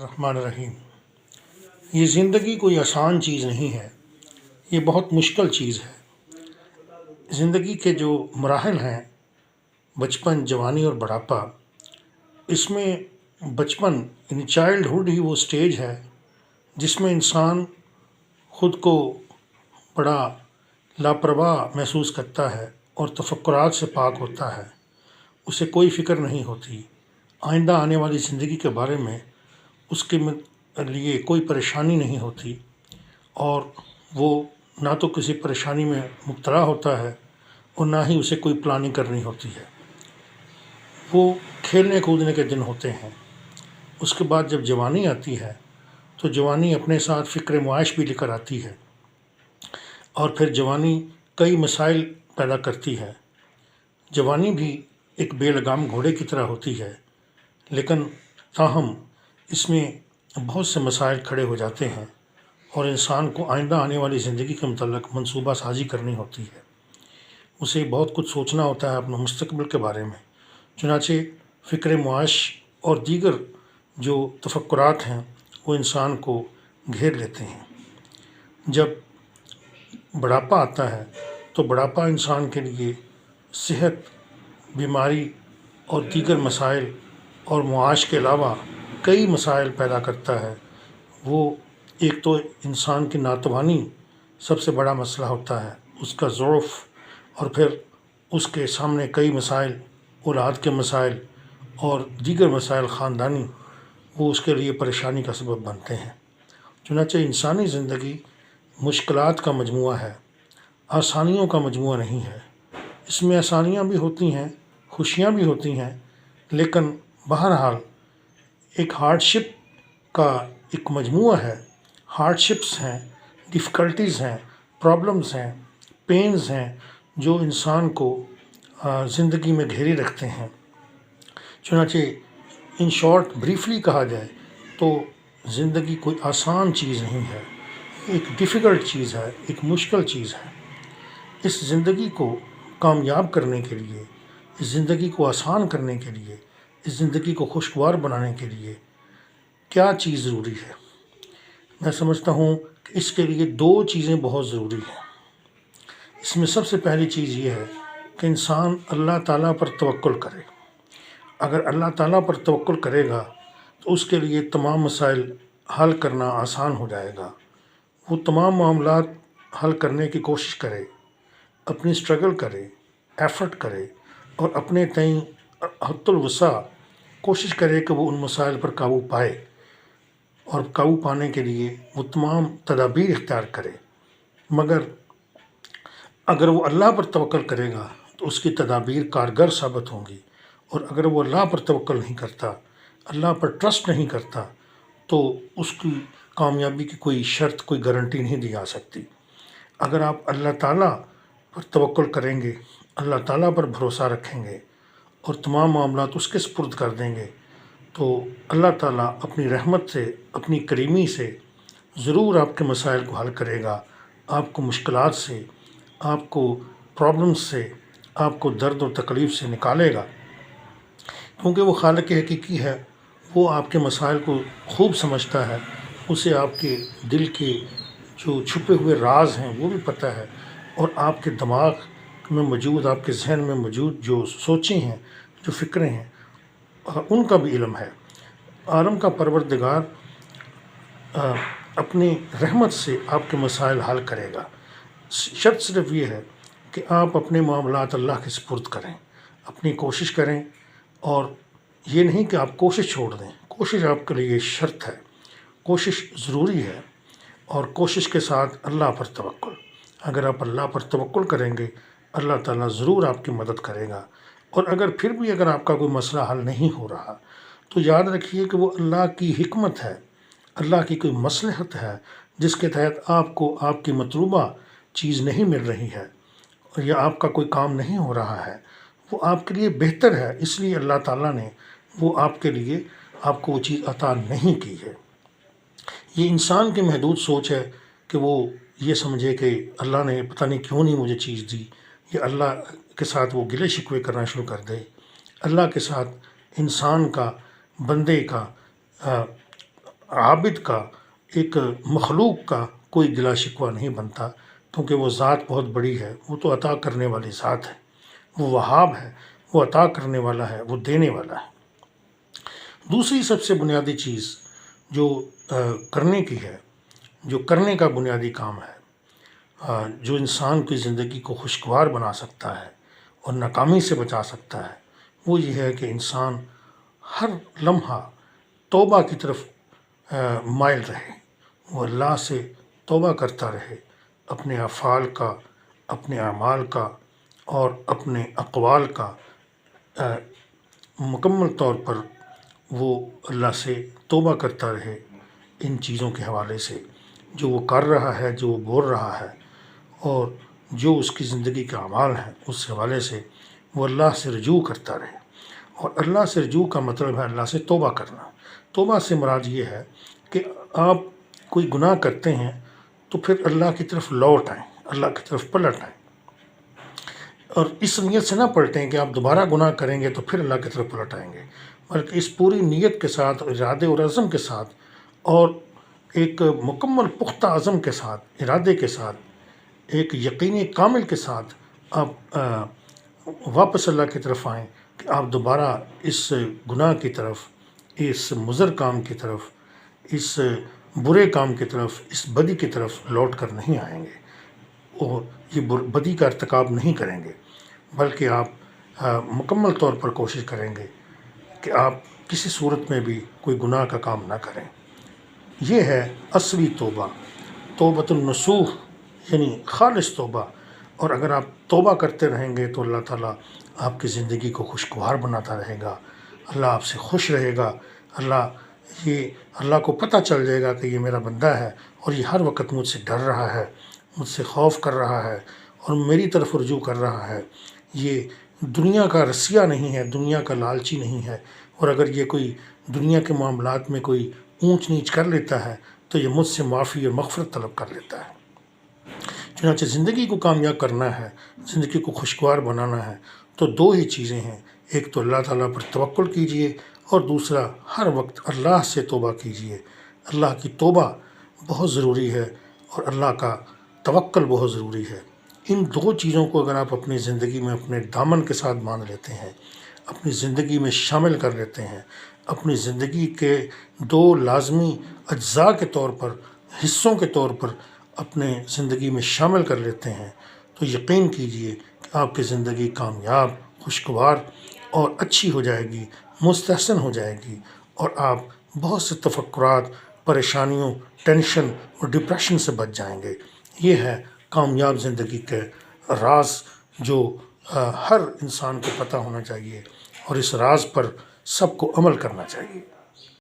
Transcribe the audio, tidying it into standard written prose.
الرحمن الرحیم۔ یہ زندگی کوئی آسان چیز نہیں ہے، یہ بہت مشکل چیز ہے۔ زندگی کے جو مراحل ہیں، بچپن، جوانی اور بڑھاپا، اس میں بچپن یعنی چائلڈہڈ ہی وہ سٹیج ہے جس میں انسان خود کو بڑا لاپرواہ محسوس کرتا ہے اور تفکرات سے پاک ہوتا ہے۔ اسے کوئی فکر نہیں ہوتی آئندہ آنے والی زندگی کے بارے میں، اس کے لیے کوئی پریشانی نہیں ہوتی، اور وہ نہ تو کسی پریشانی میں مبتلا ہوتا ہے اور نہ ہی اسے کوئی پلاننگ کرنی ہوتی ہے۔ وہ کھیلنے کودنے کے دن ہوتے ہیں۔ اس کے بعد جب جوانی آتی ہے تو جوانی اپنے ساتھ فکر معاش بھی لے کر آتی ہے، اور پھر جوانی کئی مسائل پیدا کرتی ہے۔ جوانی بھی ایک بے لگام گھوڑے کی طرح ہوتی ہے، لیکن تاہم اس میں بہت سے مسائل کھڑے ہو جاتے ہیں اور انسان کو آئندہ آنے والی زندگی کے متعلق منصوبہ سازی کرنی ہوتی ہے۔ اسے بہت کچھ سوچنا ہوتا ہے اپنے مستقبل کے بارے میں۔ چنانچہ فکر معاش اور دیگر جو تفکرات ہیں وہ انسان کو گھیر لیتے ہیں۔ جب بڑھاپا آتا ہے تو بڑھاپا انسان کے لیے صحت، بیماری اور دیگر مسائل اور معاش کے علاوہ کئی مسائل پیدا کرتا ہے۔ وہ ایک تو انسان کی ناتوانی سب سے بڑا مسئلہ ہوتا ہے، اس کا ضعف، اور پھر اس کے سامنے کئی مسائل، اولاد کے مسائل اور دیگر مسائل خاندانی، وہ اس کے لیے پریشانی کا سبب بنتے ہیں۔ چنانچہ انسانی زندگی مشکلات کا مجموعہ ہے، آسانیوں کا مجموعہ نہیں ہے۔ اس میں آسانیاں بھی ہوتی ہیں، خوشیاں بھی ہوتی ہیں، لیکن بہرحال ایک ہارڈ شپ کا ایک مجموعہ ہے۔ ہارڈ شپس ہیں، ڈیفیکلٹیز ہیں، پرابلمز ہیں، پینز ہیں، جو انسان کو زندگی میں گھیری رکھتے ہیں۔ چنانچہ ان شارٹ بریفلی کہا جائے تو زندگی کوئی آسان چیز نہیں ہے، ایک ڈیفیکلٹ چیز ہے، ایک مشکل چیز ہے۔ اس زندگی کو کامیاب کرنے کے لیے، اس زندگی کو آسان کرنے کے لیے، اس زندگی کو خوشگوار بنانے کے لیے کیا چیز ضروری ہے؟ میں سمجھتا ہوں کہ اس کے لیے دو چیزیں بہت ضروری ہیں۔ اس میں سب سے پہلی چیز یہ ہے کہ انسان اللہ تعالیٰ پر توکل کرے۔ اگر اللہ تعالیٰ پر توکل کرے گا تو اس کے لیے تمام مسائل حل کرنا آسان ہو جائے گا۔ وہ تمام معاملات حل کرنے کی کوشش کرے، اپنی اسٹرگل کرے، ایفرٹ کرے، اور اپنے تئیں حد الوسع کوشش کرے کہ وہ ان مسائل پر قابو پائے، اور قابو پانے کے لیے وہ تمام تدابیر اختیار کرے۔ مگر اگر وہ اللہ پر توکل کرے گا تو اس کی تدابیر کارگر ثابت ہوں گی، اور اگر وہ اللہ پر توکل نہیں کرتا، اللہ پر ٹرسٹ نہیں کرتا، تو اس کی کامیابی کی کوئی شرط، کوئی گارنٹی نہیں دی جا سکتی۔ اگر آپ اللہ تعالیٰ پر توکل کریں گے، اللہ تعالیٰ پر بھروسہ رکھیں گے اور تمام معاملات اس کے سپرد کر دیں گے، تو اللہ تعالیٰ اپنی رحمت سے، اپنی کریمی سے ضرور آپ کے مسائل کو حل کرے گا، آپ کو مشکلات سے، آپ کو پرابلمس سے، آپ کو درد و تکلیف سے نکالے گا، کیونکہ وہ خالق حقیقی ہے۔ وہ آپ کے مسائل کو خوب سمجھتا ہے، اسے آپ کے دل کے جو چھپے ہوئے راز ہیں وہ بھی پتہ ہے، اور آپ کے دماغ میں موجود، آپ کے ذہن میں موجود جو سوچیں ہیں، جو فکریں ہیں، ان کا بھی علم ہے۔ عالم کا پروردگار اپنی رحمت سے آپ کے مسائل حل کرے گا۔ شرط صرف یہ ہے کہ آپ اپنے معاملات اللہ کے سپرد کریں، اپنی کوشش کریں، اور یہ نہیں کہ آپ کوشش چھوڑ دیں۔ کوشش آپ کے لیے شرط ہے، کوشش ضروری ہے، اور کوشش کے ساتھ اللہ پر توکل۔ اگر آپ اللہ پر توکل کریں گے، اللہ تعالیٰ ضرور آپ کی مدد کرے گا۔ اور اگر آپ کا کوئی مسئلہ حل نہیں ہو رہا تو یاد رکھیے کہ وہ اللہ کی حکمت ہے، اللہ کی کوئی مصلحت ہے جس کے تحت آپ کو آپ کی مطلوبہ چیز نہیں مل رہی ہے، یا آپ کا کوئی کام نہیں ہو رہا ہے، وہ آپ کے لیے بہتر ہے، اس لیے اللہ تعالیٰ نے وہ آپ کے لیے آپ کو وہ چیز عطا نہیں کی ہے۔ یہ انسان کی محدود سوچ ہے کہ وہ یہ سمجھے کہ اللہ نے پتہ نہیں کیوں نہیں مجھے چیز دی، یا اللہ کے ساتھ وہ گلے شکوے کرنا شروع کر دے۔ اللہ کے ساتھ انسان کا، بندے کا عابد کا، ایک مخلوق کا کوئی گلا شکوہ نہیں بنتا، کیونکہ وہ ذات بہت بڑی ہے، وہ تو عطا کرنے والی ذات ہے، وہ وہاب ہے، وہ عطا کرنے والا ہے، وہ دینے والا ہے۔ دوسری سب سے بنیادی چیز جو کرنے کی ہے، جو کرنے کا بنیادی کام ہے، جو انسان کی زندگی کو خوشگوار بنا سکتا ہے اور ناکامی سے بچا سکتا ہے، وہ یہ ہے کہ انسان ہر لمحہ توبہ کی طرف مائل رہے، وہ اللہ سے توبہ کرتا رہے، اپنے افعال کا، اپنے اعمال کا اور اپنے اقوال کا مکمل طور پر وہ اللہ سے توبہ کرتا رہے ان چیزوں کے حوالے سے جو وہ کر رہا ہے، جو وہ بول رہا ہے، اور جو اس کی زندگی کا اعمال ہے، اس حوالے سے وہ اللہ سے رجوع کرتا رہے۔ اور اللہ سے رجوع کا مطلب ہے اللہ سے توبہ کرنا۔ توبہ سے مراد یہ ہے کہ آپ کوئی گناہ کرتے ہیں تو پھر اللہ کی طرف لوٹ آئیں، اللہ کی طرف پلٹ آئیں، اور اس نیت سے نہ پلٹیں کہ آپ دوبارہ گناہ کریں گے تو پھر اللہ کی طرف پلٹ آئیں گے، بلکہ اس پوری نیت کے ساتھ، ارادے اور عزم کے ساتھ، اور ایک مکمل پختہ عزم کے ساتھ، ارادے کے ساتھ، ایک یقینی کامل کے ساتھ آپ واپس اللہ کی طرف آئیں کہ آپ دوبارہ اس گناہ کی طرف، اس مضر کام کی طرف، اس برے کام کی طرف، اس بدی کی طرف لوٹ کر نہیں آئیں گے اور یہ بدی کا ارتکاب نہیں کریں گے، بلکہ آپ مکمل طور پر کوشش کریں گے کہ آپ کسی صورت میں بھی کوئی گناہ کا کام نہ کریں۔ یہ ہے اصلی توبہ، توبۃ النصوح، یعنی خالص توبہ۔ اور اگر آپ توبہ کرتے رہیں گے تو اللہ تعالیٰ آپ کی زندگی کو خوشگوار بناتا رہے گا، اللہ آپ سے خوش رہے گا، اللہ کو پتہ چل جائے گا کہ یہ میرا بندہ ہے اور یہ ہر وقت مجھ سے ڈر رہا ہے، مجھ سے خوف کر رہا ہے اور میری طرف رجوع کر رہا ہے، یہ دنیا کا رسیہ نہیں ہے، دنیا کا لالچی نہیں ہے، اور اگر یہ کوئی دنیا کے معاملات میں کوئی اونچ نیچ کر لیتا ہے تو یہ مجھ سے معافی اور مغفرت طلب کر لیتا ہے۔ چنانچہ زندگی کو کامیاب کرنا ہے، زندگی کو خوشگوار بنانا ہے تو دو ہی چیزیں ہیں، ایک تو اللہ تعالیٰ پر توکل کیجئے اور دوسرا ہر وقت اللہ سے توبہ کیجئے۔ اللہ کی توبہ بہت ضروری ہے اور اللہ کا توکل بہت ضروری ہے۔ ان دو چیزوں کو اگر آپ اپنی زندگی میں اپنے دامن کے ساتھ باندھ لیتے ہیں، اپنی زندگی میں شامل کر لیتے ہیں، اپنی زندگی کے دو لازمی اجزاء کے طور پر، حصوں کے طور پر اپنے زندگی میں شامل کر لیتے ہیں، تو یقین کیجئے کہ آپ کی زندگی کامیاب، خوشگوار اور اچھی ہو جائے گی، مستحسن ہو جائے گی، اور آپ بہت سے تفکرات، پریشانیوں، ٹینشن اور ڈپریشن سے بچ جائیں گے۔ یہ ہے کامیاب زندگی کے راز جو ہر انسان کو پتہ ہونا چاہیے، اور اس راز پر سب کو عمل کرنا چاہیے۔